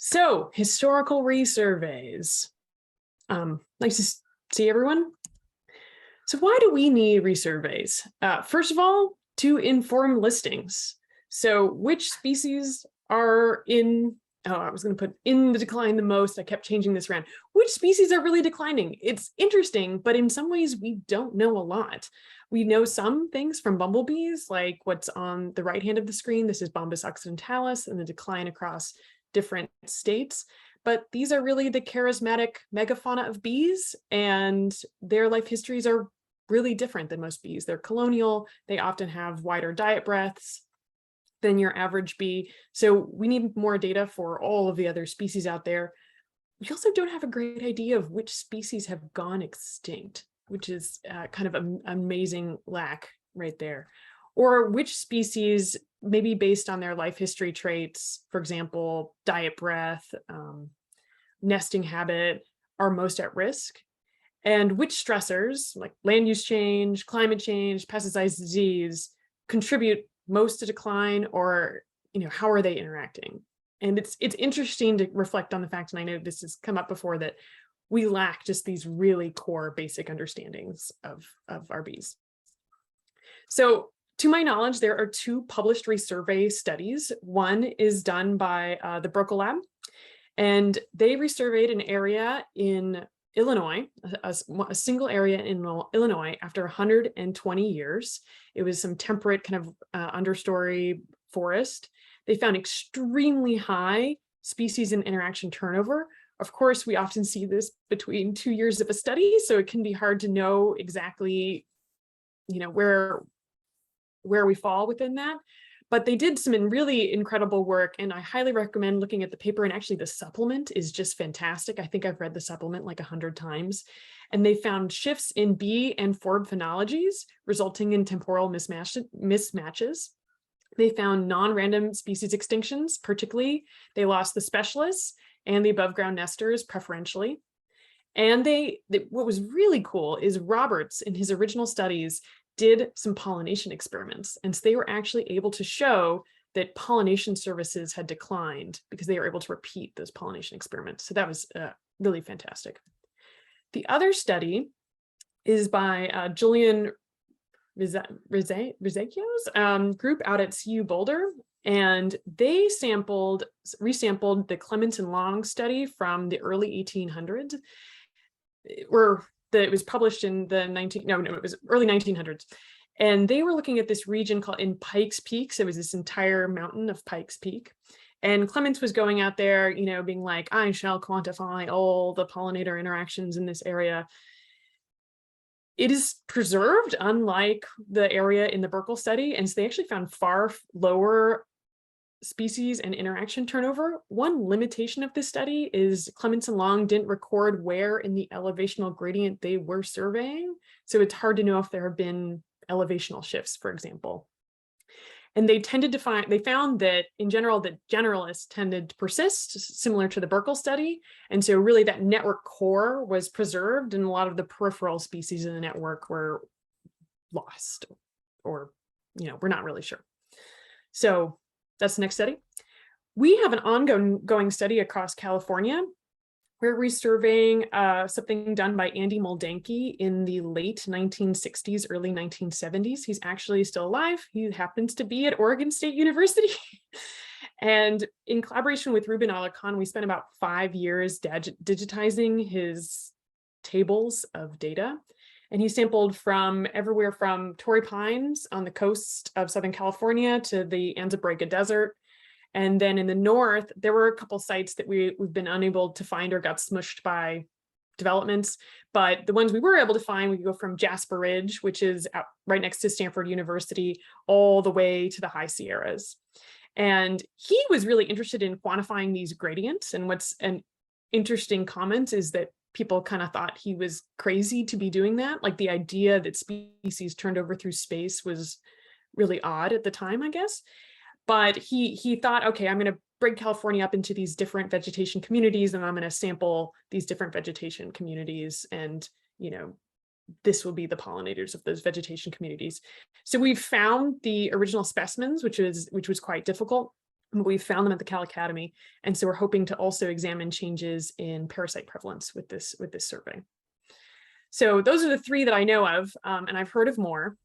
So, historical resurveys. Nice to see everyone. So why do we need resurveys? First of all, to inform listings. So which species are in, I was going to put in the decline the most. I kept changing this around. Which species are really declining? It's interesting, but in some ways we don't know a lot. We know some things from bumblebees, like what's on the right hand of the screen. This is Bombus occidentalis and the decline across different states. But these are really the charismatic megafauna of bees, and their life histories are really different than most bees. They're colonial. They often have wider diet breadths than your average bee. So we need more data for all of the other species out there. We also don't have a great idea of which species have gone extinct, which is kind of an amazing lack right there. Or which species, maybe based on their life history traits, for example, diet breadth, nesting habit, are most at risk, and which stressors like land use change, climate change, pesticides, disease contribute most to decline, or how are they interacting? And it's interesting to reflect on the fact, and I know this has come up before, that we lack just these really core basic understandings of our bees. So to my knowledge, there are two published resurvey studies. One is done by the Broca Lab, and they resurveyed an area in Illinois, a single area in Illinois after 120 years. It was some temperate kind of understory forest. They found extremely high species and interaction turnover. Of course, we often see this between 2 years of a study, so it can be hard to know exactly, where we fall within that. But they did some really incredible work, and I highly recommend looking at the paper. And actually the supplement is just fantastic. I think I've read the supplement like 100 times. And they found shifts in bee and forb phenologies resulting in temporal mismatches. They found non-random species extinctions, particularly they lost the specialists and the above ground nesters preferentially. And what was really cool is Roberts, in his original studies, did some pollination experiments. And so they were actually able to show that pollination services had declined because they were able to repeat those pollination experiments. So that was really fantastic. The other study is by Julian Rizzacchio's group out at CU Boulder. And they resampled the Clements Long study from the early 1800s, it was published in the it was early 1900s. And they were looking at this region called in Pikes Peak. So it was this entire mountain of Pikes Peak. And Clements was going out there, being like, I shall quantify all the pollinator interactions in this area. It is preserved, unlike the area in the Burkle study. And so they actually found far lower species and interaction turnover. One limitation of this study is Clements and Long didn't record where in the elevational gradient they were surveying. So it's hard to know if there have been elevational shifts, for example. And they found that in general, that generalists tended to persist, similar to the Burkle study. And so really that network core was preserved, and a lot of the peripheral species in the network were lost, or, we're not really sure. So that's the next study. We have an ongoing study across California. We're resurveying something done by Andy Muldanky in the late 1960s, early 1970s. He's actually still alive. He happens to be at Oregon State University. And in collaboration with Ruben Alarcon, we spent about 5 years digitizing his tables of data. And he sampled from everywhere from Torrey Pines on the coast of Southern California to the Anza-Borrega Desert. And then in the north, there were a couple sites that we've been unable to find or got smushed by developments. But the ones we were able to find, we go from Jasper Ridge, which is out right next to Stanford University, all the way to the High Sierras. And he was really interested in quantifying these gradients. And what's an interesting comment is that people kind of thought he was crazy to be doing that. Like the idea that species turned over through space was really odd at the time, I guess. But he thought, okay, I'm going to break California up into these different vegetation communities, and I'm going to sample these different vegetation communities, and this will be the pollinators of those vegetation communities. So we've found the original specimens, which was quite difficult. We found them at the Cal Academy. And so we're hoping to also examine changes in parasite prevalence with this survey. So those are the 3 that I know of, and I've heard of more.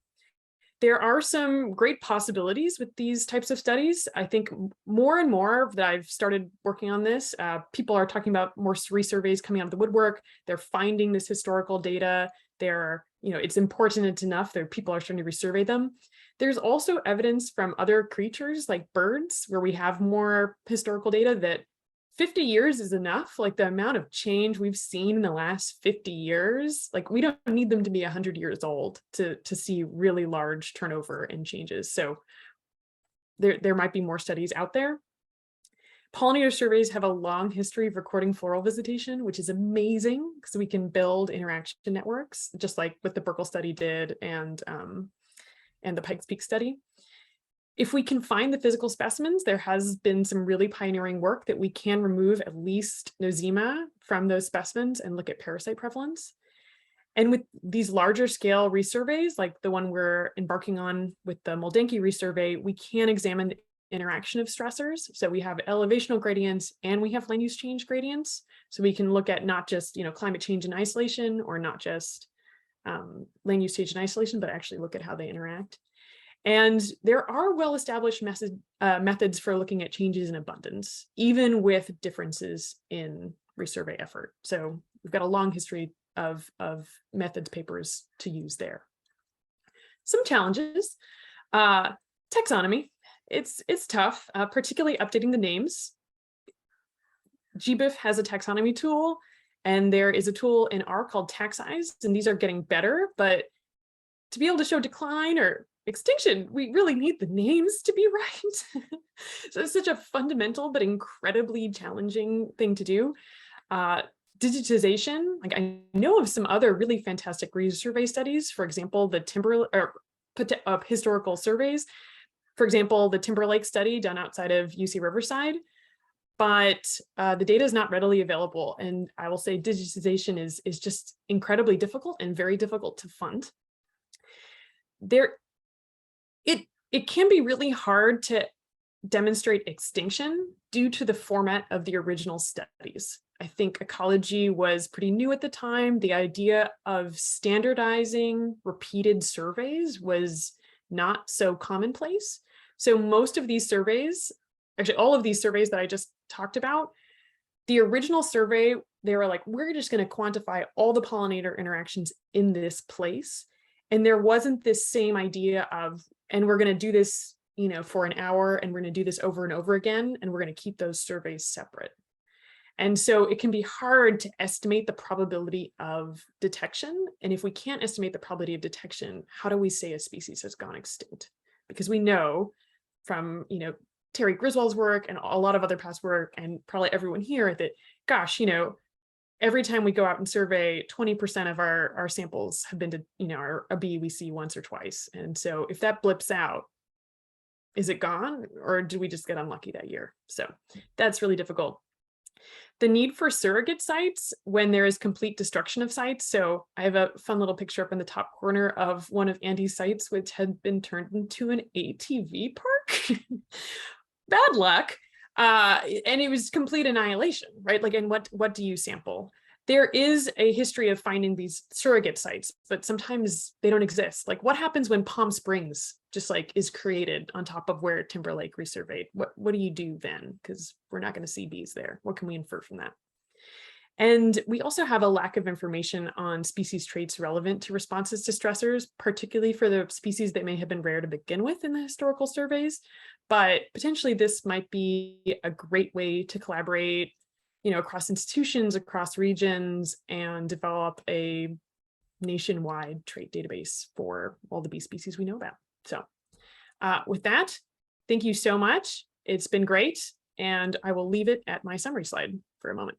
There are some great possibilities with these types of studies. I think more and more that I've started working on this, people are talking about more resurveys coming out of the woodwork. They're finding this historical data. It's important enough that people are starting to resurvey them. There's also evidence from other creatures like birds, where we have more historical data that 50 years is enough. Like the amount of change we've seen in the last 50 years, like we don't need them to be 100 years old to see really large turnover and changes. So there might be more studies out there. Pollinator surveys have a long history of recording floral visitation, which is amazing because we can build interaction networks, just like what the Burkle study did and the Pikes Peak study. If we can find the physical specimens, there has been some really pioneering work that we can remove at least nosema from those specimens and look at parasite prevalence. And with these larger scale resurveys, like the one we're embarking on with the Moldenki resurvey, we can examine the interaction of stressors. So we have elevational gradients and we have land use change gradients. So we can look at not just climate change in isolation, or not just land use change in isolation, but actually look at how they interact. And there are well-established methods for looking at changes in abundance, even with differences in resurvey effort. So we've got a long history of methods papers to use there. Some challenges. Taxonomy. It's tough, particularly updating the names. GBIF has a taxonomy tool, and there is a tool in R called TaxEyes, and these are getting better, but to be able to show decline or extinction, we really need the names to be right. So it's such a fundamental but incredibly challenging thing to do. Digitization, like I know of some other really fantastic resurvey studies, for example, the historical surveys, for example, the Timberlake study done outside of UC Riverside, but the data is not readily available. And I will say digitization is just incredibly difficult and very difficult to fund. It can be really hard to demonstrate extinction due to the format of the original studies. I think ecology was pretty new at the time. The idea of standardizing repeated surveys was not so commonplace. So most of these surveys, actually all of these surveys that I just talked about, the original survey, they were like, we're just going to quantify all the pollinator interactions in this place. And there wasn't this same idea of, and we're going to do this, for an hour, and we're going to do this over and over again, and we're going to keep those surveys separate. And so it can be hard to estimate the probability of detection. And if we can't estimate the probability of detection, how do we say a species has gone extinct? Because we know from, Terry Griswold's work and a lot of other past work, and probably everyone here, that, gosh, every time we go out and survey, 20% of our samples have been to, a bee we see once or twice. And so if that blips out, is it gone, or do we just get unlucky that year? So that's really difficult. The need for surrogate sites when there is complete destruction of sites. So I have a fun little picture up in the top corner of one of Andy's sites, which had been turned into an ATV park. Bad luck. And it was complete annihilation, right? Like, and what do you sample? There is a history of finding these surrogate sites, but sometimes they don't exist. Like, what happens when Palm Springs just is created on top of where Timberlake resurveyed? What do you do then? Because we're not going to see bees there. What can we infer from that? And we also have a lack of information on species traits relevant to responses to stressors, particularly for the species that may have been rare to begin with in the historical surveys. But potentially this might be a great way to collaborate, across institutions, across regions, and develop a nationwide trait database for all the bee species we know about. So with that, thank you so much. It's been great. And I will leave it at my summary slide for a moment.